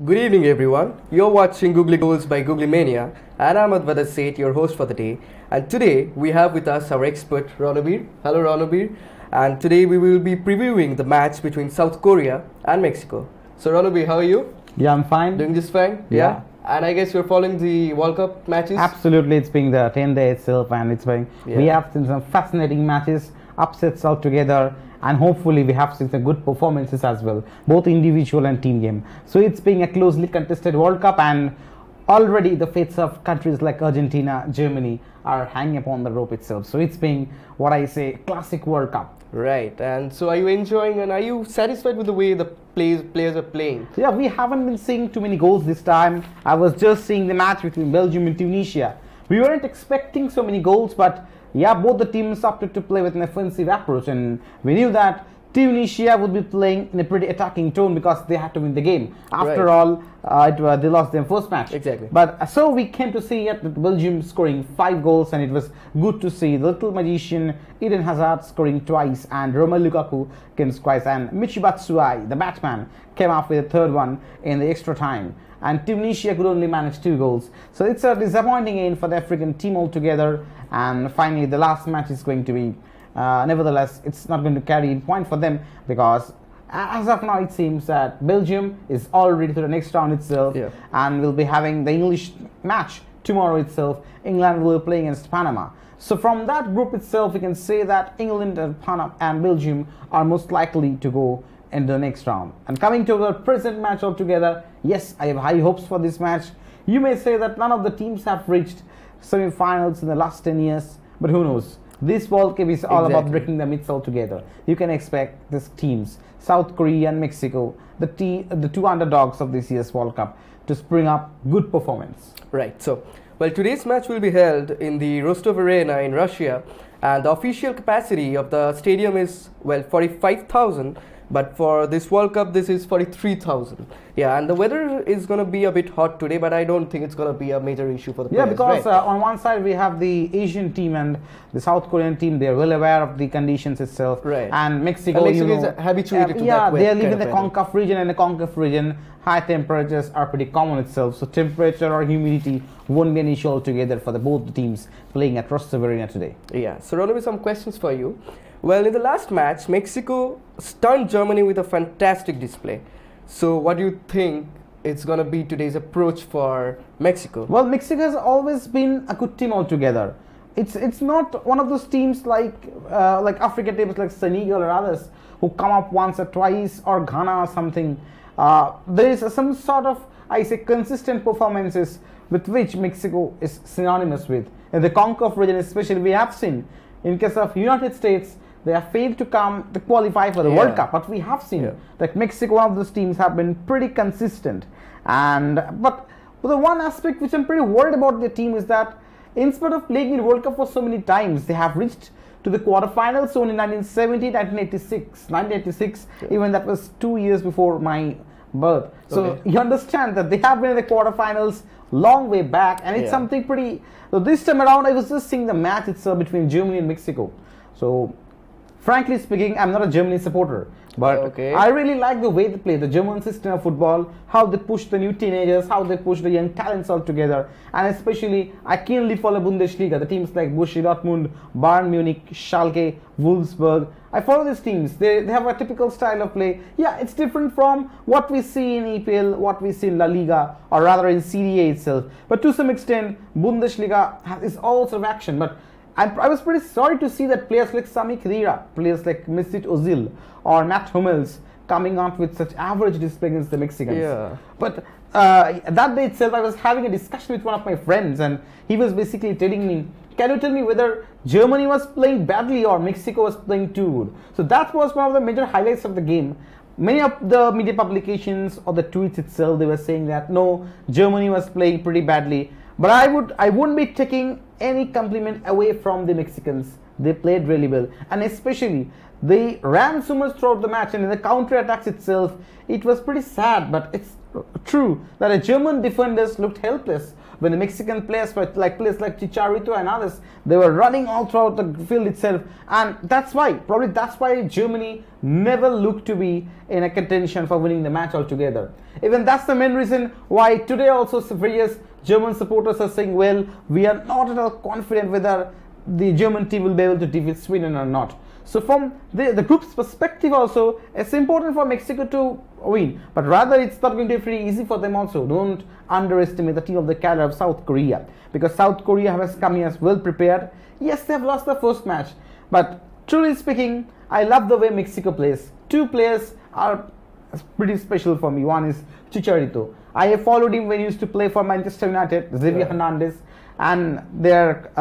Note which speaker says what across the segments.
Speaker 1: Good evening, everyone. You're watching Googly Goals by Googly Mania, and I'm Advaita, your host for the day. And today we have with us our expert Ranabir. Hello, Ranabir. And today we will be previewing the match between South Korea and Mexico. So, Ranabir, how are you?
Speaker 2: Yeah, I'm fine.
Speaker 1: Doing just fine?
Speaker 2: Yeah.
Speaker 1: And I guess you're following the World Cup matches?
Speaker 2: Absolutely, it's been the 10 day itself, and it's been we have seen some fascinating matches, upsets all together, and hopefully we have seen some good performances as well, both individual and team game. So it's being a closely contested World Cup, and already the fates of countries like Argentina, Germany are hanging upon the rope itself. So it's being what I say classic World Cup.
Speaker 1: Right. And so are you enjoying and are you satisfied with the way the players are playing?
Speaker 2: Yeah, we haven't been seeing too many goals this time. I was just seeing the match between Belgium and Tunisia. We weren't expecting so many goals, but yeah, both the teams opted to play with an offensive approach, and we knew that Tunisia would be playing in a pretty attacking tone because they had to win the game. After all, they lost their first match.
Speaker 1: Exactly.
Speaker 2: But so we came to see that Belgium scoring 5 goals, and it was good to see the little magician Eden Hazard scoring twice, and Romelu Lukaku came twice, and Michy Batshuayi, the Batman, came up with a third one in the extra time. And Tunisia could only manage 2 goals. So it's a disappointing end for the African team altogether. And finally, the last match is going to be, nevertheless, it's not going to carry in point for them, because as of now, it seems that Belgium is already to the next round itself, and will be having the English match tomorrow itself. England will be playing against Panama. So from that group itself, we can say that England and Panama and Belgium are most likely to go in the next round. And coming to the present match altogether, yes, I have high hopes for this match. You may say that none of the teams have reached semi-finals in the last 10 years, but who knows? This World Cup is all about breaking the myths altogether. You can expect these teams, South Korea and Mexico, the 2 underdogs of this year's World Cup, to spring up good performance.
Speaker 1: Right. So, well, today's match will be held in the Rostov Arena in Russia, and the official capacity of the stadium is, well, 45,000. But for this World Cup, this is 43,000. Yeah, and the weather is going to be a bit hot today, but I don't think it's going to be a major issue for the players.
Speaker 2: Yeah, because on one side we have the Asian team and the South Korean team. They're well aware of the conditions itself.
Speaker 1: Right.
Speaker 2: And Mexico,
Speaker 1: is habituated to that.
Speaker 2: Yeah, they live in the CONCACAF region, and the CONCACAF region, high temperatures are pretty common itself. So temperature or humidity won't be an issue altogether for both the teams playing at Rostov Arena today.
Speaker 1: Yeah, so Ranabir, some questions for you. Well, in the last match, Mexico stunned Germany with a fantastic display. So what do you think it's going to be today's approach for Mexico?
Speaker 2: Well, Mexico has always been a good team altogether. It's not one of those teams like African teams like Senegal or others who come up once or twice, or Ghana or something. There is some sort of, I say, consistent performances with which Mexico is synonymous with. In the CONCACAF region especially, we have seen, in case of United States, they have failed to qualify for the World Cup, but we have seen that Mexico, one of those teams, have been pretty consistent. But the one aspect which I'm pretty worried about the team is that in spite of playing in World Cup for so many times, they have reached to the quarterfinals only in 1970, 1986, even that was 2 years before my birth. So you understand that they have been in the quarterfinals long way back, and it's something pretty. So this time around, I was just seeing the match itself between Germany and Mexico. So frankly speaking, I'm not a Germany supporter, but I really like the way they play, the German system of football, how they push the new teenagers, how they push the young talents all together, and especially I keenly follow Bundesliga, the teams like Borussia Dortmund, Bayern Munich, Schalke, Wolfsburg. I follow these teams. They have a typical style of play. Yeah, it's different from what we see in EPL, what we see in La Liga, or rather in Serie A itself. But to some extent, Bundesliga is all sort of action. But I was pretty sorry to see that players like Sami Khedira, players like Mesut Ozil or Matt Hummels coming out with such average display against the Mexicans.
Speaker 1: Yeah.
Speaker 2: But that day itself, I was having a discussion with one of my friends, and he was basically telling me, can you tell me whether Germany was playing badly or Mexico was playing too good? So that was one of the major highlights of the game. Many of the media publications or the tweets itself, they were saying that no, Germany was playing pretty badly. But I wouldn't be taking any compliment away from the Mexicans. They played really well, and especially they ran so much throughout the match, and in the counter attacks itself, it was pretty sad. But true that the German defenders looked helpless when the Mexican players like Chicharito and others, they were running all throughout the field itself, and that's why Germany never looked to be in a contention for winning the match altogether. Even that's the main reason why today also various German supporters are saying, well, we are not at all confident whether the German team will be able to defeat Sweden or not. So from the group's perspective also, it's important for Mexico to win, but rather it's not going to be pretty easy for them also. Don't underestimate the team of the caliber of South Korea, because South Korea has come here as well prepared. Yes, they have lost the first match, but truly speaking, I love the way Mexico plays. Two players are pretty special for me. One is Chicharito. I have followed him when he used to play for Manchester United, Xavier Hernandez, and their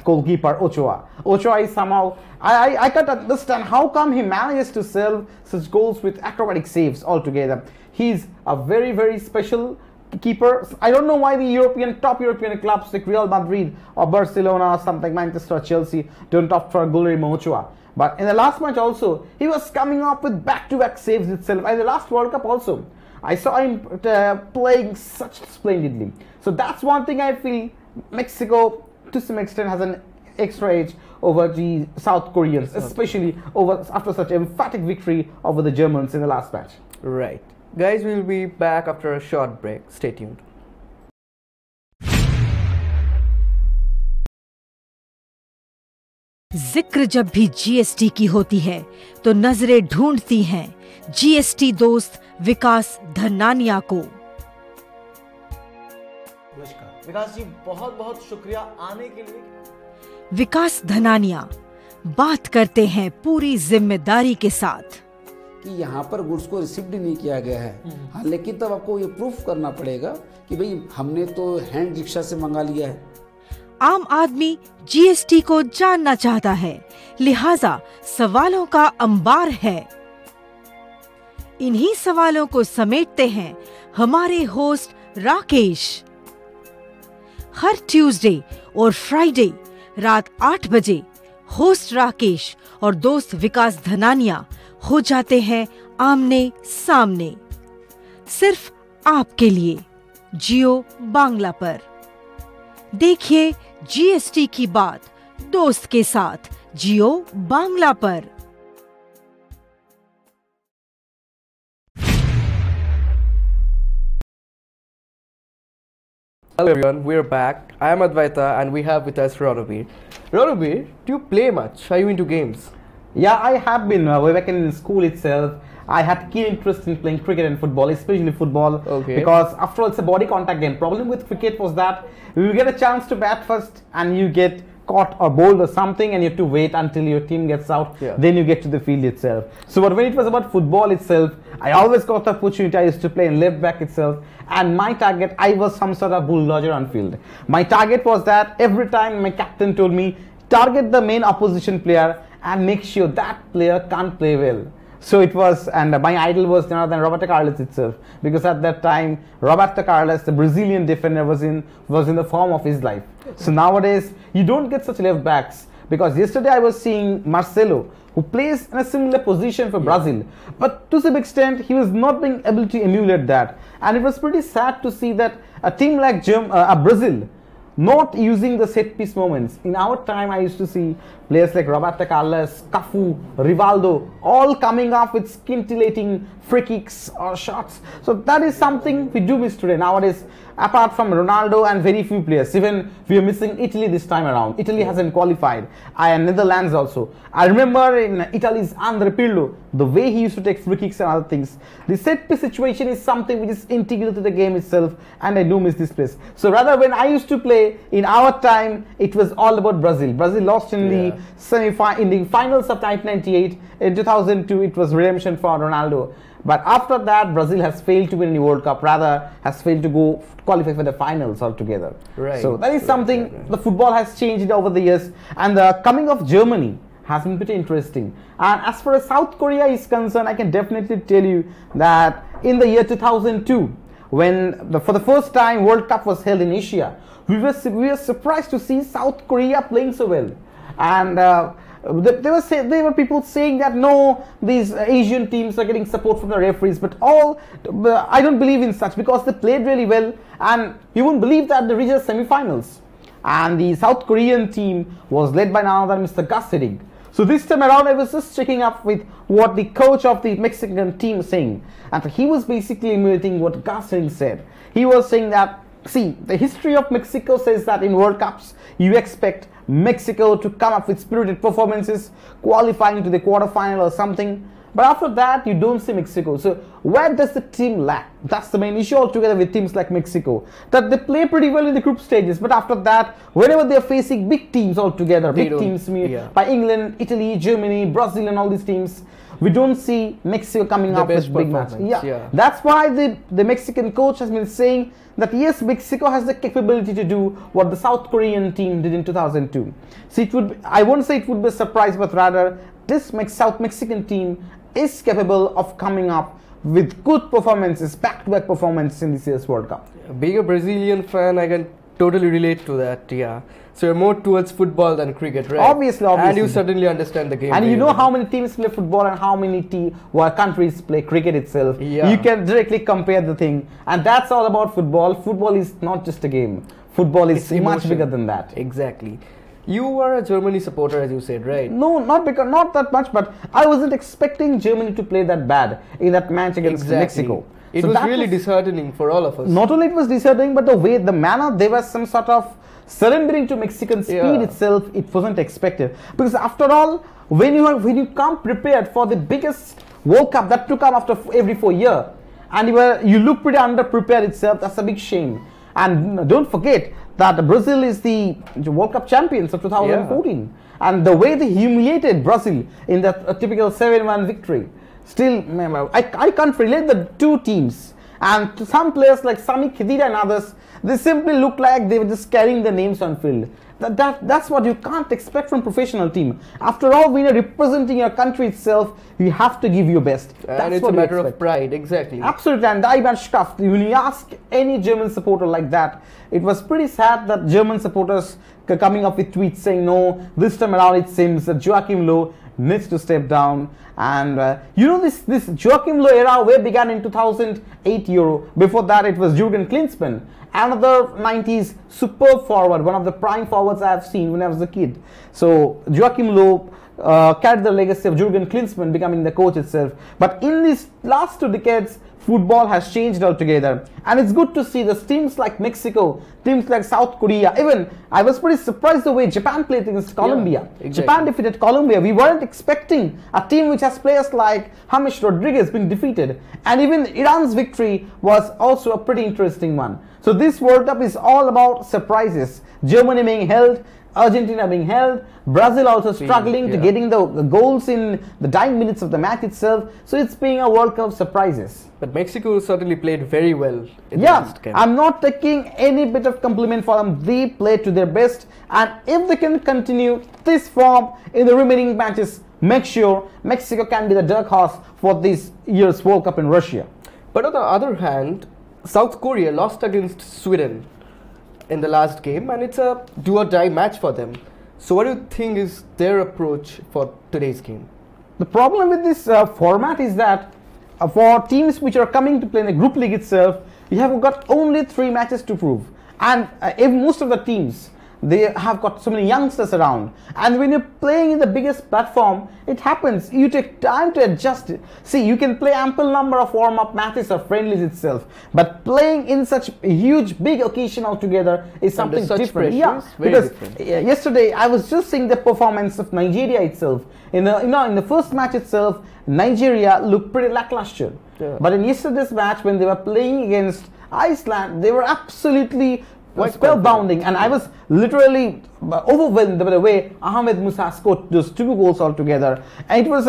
Speaker 2: goalkeeper Ochoa. Ochoa is somehow, I can't understand how come he manages to save such goals with acrobatic saves altogether. He's a very, very special keeper. I don't know why the top European clubs like Real Madrid or Barcelona or something, Manchester or Chelsea don't opt for Googly Mania Ochoa. But in the last match also, he was coming up with back-to-back saves itself. In the last World Cup also, I saw him playing such splendidly. So that's one thing I feel Mexico to some extent has an extra edge over the South Koreans, especially after such emphatic victory over the Germans in the last match.
Speaker 1: Right. Guys, we'll be back after a short break. Stay tuned.
Speaker 3: जिक्र जब भी GST की होती है तो नजरें ढूंढती हैं जीएसटी दोस्त विकास धनानिया को।
Speaker 4: नमस्कार विकास जी, बहुत बहुत शुक्रिया आने के लिए।
Speaker 3: विकास धनानिया बात करते हैं पूरी जिम्मेदारी के साथ
Speaker 5: कि यहाँ पर गुड्स को रिसीव्ड नहीं किया गया है। हाँ, लेकिन तब आपको ये प्रूफ करना पड़ेगा कि भाई हमने तो हैंड रिक्शा से मंगा लिया है।
Speaker 3: आम आदमी जीएसटी को जानना चाहता है, लिहाजा सवालों का अंबार है। इन्हीं सवालों को समेटते हैं हमारे होस्ट राकेश। हर ट्यूसडे और फ्राइडे रात 8 बजे होस्ट राकेश और दोस्त विकास धनानिया हो जाते हैं आमने सामने, सिर्फ आपके लिए जियो बांग्ला पर। देखिए जीएसटी की बात दोस्त के साथ जियो बांग्ला पर।
Speaker 1: Hello everyone, we're back. I am Advaita and we have with us Ranabir. Ranabir, do you play much? Are you into games?
Speaker 2: Yeah, I have been. Way back in school itself, I had keen interest in playing cricket and football, especially football.
Speaker 1: Okay.
Speaker 2: Because after all, it's a body contact game. Problem with cricket was that you get a chance to bat first and you get caught or bowled or something and you have to wait until your team gets out.
Speaker 1: Yeah.
Speaker 2: Then you get to the field itself. So but when it was about football itself, I always got the opportunity. I used to play in left back itself. And my target, I was some sort of bulldozer on field. My target was that every time my captain told me, target the main opposition player and make sure that player can't play well. So it was, and my idol was none other than Roberto Carlos itself, because at that time Roberto Carlos, the Brazilian defender, was in the form of his life. So nowadays you don't get such left backs, because yesterday I was seeing Marcelo, who plays in a similar position for Brazil, but to some extent he was not being able to emulate that, and it was pretty sad to see that a team like Brazil not using the set piece moments. In our time, I used to see players like Roberto Carlos, Cafu, Rivaldo, all coming up with scintillating free kicks or shots. So that is something we do miss today. Nowadays, apart from Ronaldo and very few players, even we are missing Italy this time around. Italy hasn't qualified, and Netherlands also. I remember in Italy's Andre Pirlo, the way he used to take free kicks and other things. The set piece situation is something which is integral to the game itself, and I do miss this place. So rather, when I used to play in our time, it was all about Brazil. Brazil lost in the finals of 1998. In 2002, it was redemption for Ronaldo. But after that, Brazil has failed to win any World Cup, rather has failed to go qualify for the finals altogether.
Speaker 1: Right.
Speaker 2: So that is something, the football has changed over the years, and the coming of Germany has been pretty interesting. And as far as South Korea is concerned, I can definitely tell you that in the year 2002, when for the first time World Cup was held in Asia, we were surprised to see South Korea playing so well. And There were people saying that no, these Asian teams are getting support from the referees, but I don't believe in such, because they played really well, and you wouldn't believe that they reached the semi-finals, and the South Korean team was led by none other than Mr. Gus Hiddink. So this time around, I was just checking up with what the coach of the Mexican team was saying, and he was basically emulating what Gus Hiddink said. He was saying that, see, the history of Mexico says that in World Cups, you expect Mexico to come up with spirited performances, qualifying to the quarterfinal or something. But after that, you don't see Mexico. So where does the team lack? That's the main issue altogether with teams like Mexico. That they play pretty well in the group stages, but after that, whenever they're facing big teams altogether, by England, Italy, Germany, Brazil and all these teams, we don't see Mexico coming up with big matches. Yeah. That's why the Mexican coach has been saying that yes, Mexico has the capability to do what the South Korean team did in 2002. So I won't say it would be a surprise, but rather this South Mexican team is capable of coming up with good performances, back-to-back performances in this year's World Cup.
Speaker 1: Being a Brazilian fan, I can totally relate to that, yeah. So you're more towards football than cricket, right?
Speaker 2: Obviously.
Speaker 1: And you certainly understand the game.
Speaker 2: And you know how many teams play football and how many countries play cricket itself. Yeah. You can directly compare the thing. And that's all about football. Football is not just a game. Football is much bigger than that.
Speaker 1: Exactly. You are a Germany supporter, as you said, right?
Speaker 2: No, not that much, but I wasn't expecting Germany to play that bad in that match against Mexico.
Speaker 1: It was really disheartening for all of us.
Speaker 2: Not only it was disheartening, but the manner they were some sort of surrendering to Mexican speed itself, it wasn't expected. Because after all, when you come prepared for the biggest World Cup that to come after every 4 years, and you look pretty underprepared itself, that's a big shame. And don't forget that Brazil is the World Cup champions of 2014. And the way they humiliated Brazil in that typical 7-1 victory, still, I can't relate the two teams. And to some players like Sami Khedira and others, they simply look like they were just carrying the names on field. That's what you can't expect from professional team. After all, when you're representing your country itself, you have to give your best.
Speaker 1: And it's a matter of pride, exactly.
Speaker 2: Absolutely, and Ivan Schaft, when you ask any German supporter like that, it was pretty sad that German supporters coming up with tweets saying, no, this time around it seems that Joachim Löw needs to step down. And this Joachim Löw era began in 2008 Euro. Before that, it was Jurgen Klinsmann, another 90s superb forward, one of the prime forwards I have seen when I was a kid. So Joachim Löw carried the legacy of Jurgen Klinsmann becoming the coach itself. But in these last 2 decades, football has changed altogether, and it's good to see the teams like Mexico, teams like South Korea. Even I was pretty surprised the way Japan played against Colombia. Exactly. Japan defeated Colombia. We weren't expecting a team which has players like James Rodriguez being defeated, and even Iran's victory was also a pretty interesting one. So this World Cup is all about surprises. Germany being held, Argentina being held, Brazil also struggling to getting the goals in the dying minutes of the match itself. So it's being a World Cup surprises.
Speaker 1: But Mexico certainly played very well in the last game.
Speaker 2: I'm not taking any bit of compliment for them. They played to their best, and if they can continue this form in the remaining matches, make sure Mexico can be the dark horse for this year's World Cup in Russia.
Speaker 1: But on the other hand, South Korea lost against Sweden in the last game, and it's a do or die match for them. So what do you think is their approach for today's game?
Speaker 2: The problem with this format is that for teams which are coming to play in the group league itself, you have got only 3 matches to prove, and if most of the teams, they have got so many youngsters around, and when you're playing in the biggest platform, it happens, you take time to adjust it. See, you can play ample number of warm-up matches or friendlies itself, but playing in such a huge big occasion altogether is something different. Because yesterday I was just seeing the performance of Nigeria itself. In the first match itself, Nigeria looked pretty lackluster. But in yesterday's match, when they were playing against Iceland, they were absolutely spellbounding, and I was literally overwhelmed by the way Ahmed Musa scored those 2 goals altogether. And it was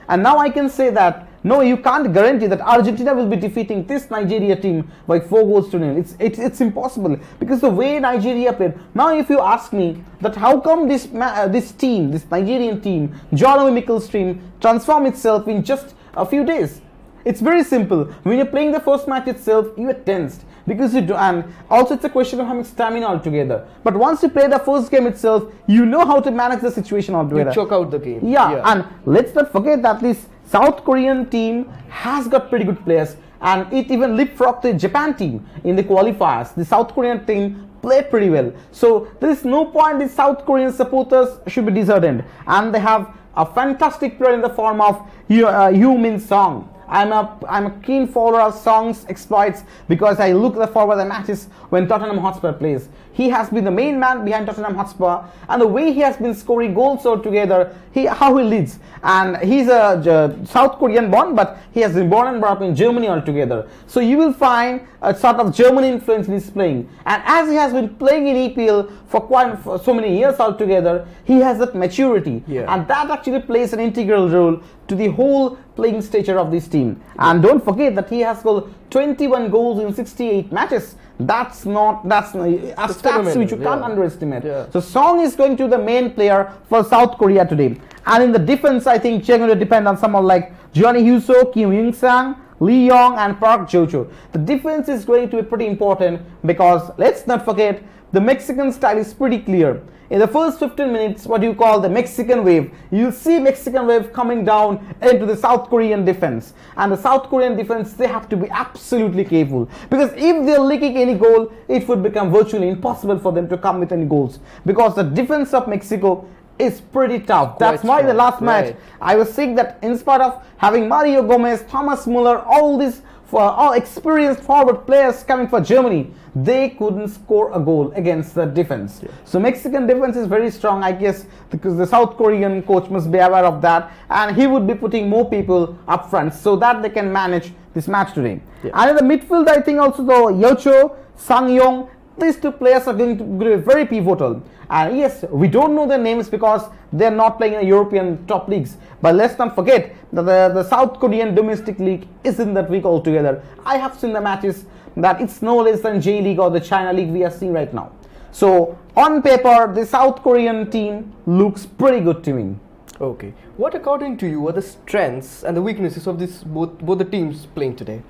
Speaker 2: and now I can say that no, you can't guarantee that Argentina will be defeating this Nigeria team by 4 goals to 0. It's impossible, because the way Nigeria played. Now, if you ask me that how come this Nigerian team, John Mikel's team, transformed itself in just a few days. It's very simple. When you're playing the first match itself, you are tensed because you do, and also it's a question of having stamina altogether. But once you play the first game itself, you know how to manage the situation altogether.
Speaker 1: You choke out the game.
Speaker 2: Yeah, and let's not forget that this South Korean team has got pretty good players, and it even leapfrogged the Japan team in the qualifiers. The South Korean team play pretty well. So there is no point the South Korean supporters should be disheartened, and they have a fantastic player in the form of Yoo Min Song. I'm a keen follower of Song's exploits because I look forward to the matches when Tottenham Hotspur plays. He has been the main man behind Tottenham Hotspur, and the way he has been scoring goals altogether, how he leads. And he's a South Korean born, but he has been born and brought up in Germany altogether. So you will find a sort of German influence in his playing. And as he has been playing in EPL for so many years altogether, he has that maturity.
Speaker 1: Yeah.
Speaker 2: And that actually plays an integral role to the whole playing stature of this team. And don't forget that he has scored 21 goals in 68 matches. That's stats which you can't underestimate.
Speaker 1: Yeah.
Speaker 2: So Song is going to be the main player for South Korea today. And in the defense, I think they're going to depend on someone like Johnny Hyuso, Kim Young-sang, Lee Yong, and Park Jo-cho. The defense is going to be pretty important because let's not forget the Mexican style is pretty clear. In the first 15 minutes, what you call the Mexican wave, you'll see Mexican wave coming down into the South Korean defense. And the South Korean defense, they have to be absolutely careful. Because if they're leaking any goal, it would become virtually impossible for them to come with any goals. Because the defense of Mexico is pretty tough. That's why the last match, I was saying that in spite of having Mario Gomez, Thomas Muller, all these all experienced forward players coming for Germany, they couldn't score a goal against the defense. Yeah. So Mexican defense is very strong, I guess, because the South Korean coach must be aware of that, and he would be putting more people up front so that they can manage this match today. Yeah. And in the midfield, I think also though Yeocho, Sang-yong, these two players are going to be very pivotal. And yes, we don't know their names because they're not playing in European top leagues. But let's not forget that the South Korean domestic league isn't that weak altogether. I have seen the matches that it's no less than J League or the China League we are seeing right now. So on paper, the South Korean team looks pretty good to me.
Speaker 1: Okay. What according to you are the strengths and the weaknesses of this both the teams playing today?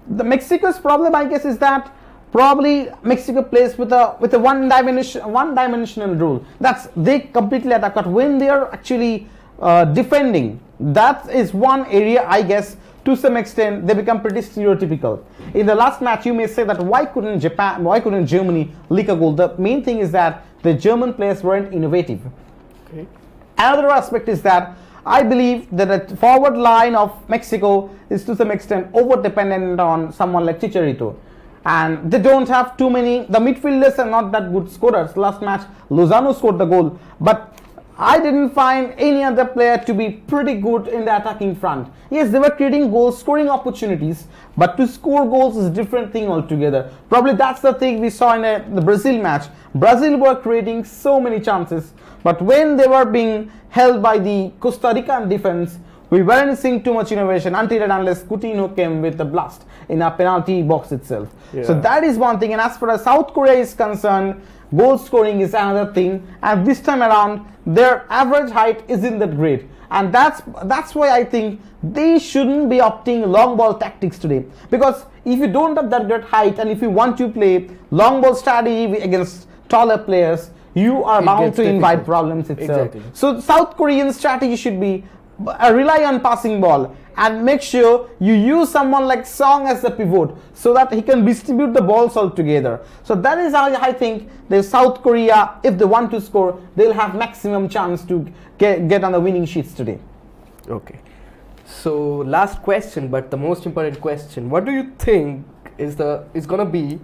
Speaker 2: The Mexico's problem, I guess, is that probably Mexico plays with a one-dimensional rule. That's they completely attack. But when they are actually defending, that is one area, I guess, to some extent they become pretty stereotypical. In the last match, you may say that why couldn't Germany leak a goal? The main thing is that the German players weren't innovative.
Speaker 1: Okay.
Speaker 2: Another aspect is that I believe that the forward line of Mexico is to some extent over-dependent on someone like Chicharito. And they don't have too many, the midfielders are not that good scorers. Last match, Lozano scored the goal, but I didn't find any other player to be pretty good in the attacking front. Yes, they were creating goals, scoring opportunities, but to score goals is a different thing altogether. Probably that's the thing we saw in the Brazil match. Brazil were creating so many chances, but when they were being held by the Costa Rican defense, we weren't seeing too much innovation until and unless Coutinho came with the blast in a penalty box itself. Yeah. So that is one thing. And as far as South Korea is concerned, goal scoring is another thing. And this time around, their average height isn't that great. And that's why I think they shouldn't be opting long ball tactics today. Because if you don't have that great height and if you want to play long ball strategy against taller players, you are bound to invite problems itself. Exactly. So South Korean strategy should be rely on passing ball and make sure you use someone like Song as the pivot so that he can distribute the balls all together. So that is how I think the South Korea, if they want to score, they'll have maximum chance to get on the winning sheets today.
Speaker 1: Okay. So last question, but the most important question. What do you think is going to be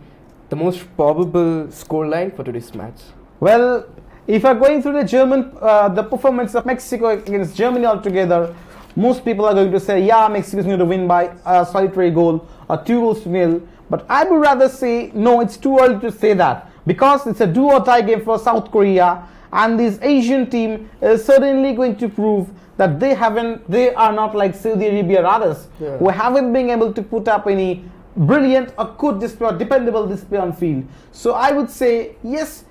Speaker 1: the most probable scoreline for today's match?
Speaker 2: Well, if you're going through the performance of Mexico against Germany altogether, most people are going to say, yeah, Mexico is going to win by a solitary goal or 2-0. But I would rather say, no, it's too early to say that because it's a do or die game for South Korea, and this Asian team is certainly going to prove that they are not like Saudi Arabia or others who haven't been able to put up any brilliant or good display or dependable display on field. So I would say, yes,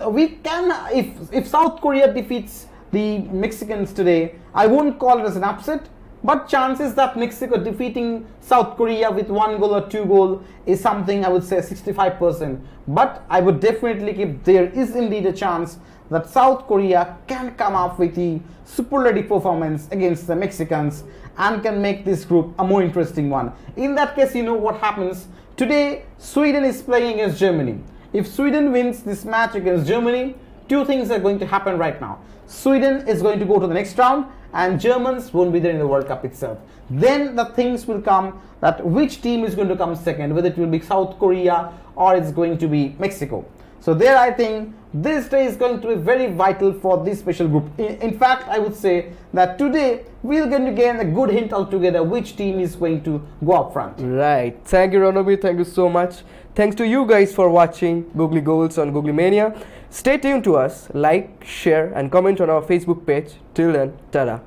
Speaker 2: we can, if South Korea defeats the Mexicans today, I won't call it as an upset, but chances that Mexico defeating South Korea with 1 goal or 2 goal is something I would say 65%. But I would definitely keep there is indeed a chance that South Korea can come up with the superlative performance against the Mexicans and can make this group a more interesting one. In that case, you know what happens. Today, Sweden is playing against Germany. If Sweden wins this match against Germany, two things are going to happen right now. Sweden is going to go to the next round and Germans won't be there in the World Cup itself. Then the things will come that which team is going to come second, whether it will be South Korea or it's going to be Mexico. So there I think this day is going to be very vital for this special group. In fact, I would say that today we're going to gain a good hint altogether which team is going to go up front.
Speaker 1: Right. Thank you, Ranabir. Thank you so much. Thanks to you guys for watching Googly Goals on Googly Mania. Stay tuned to us. Like, share and comment on our Facebook page. Till then, ta-da.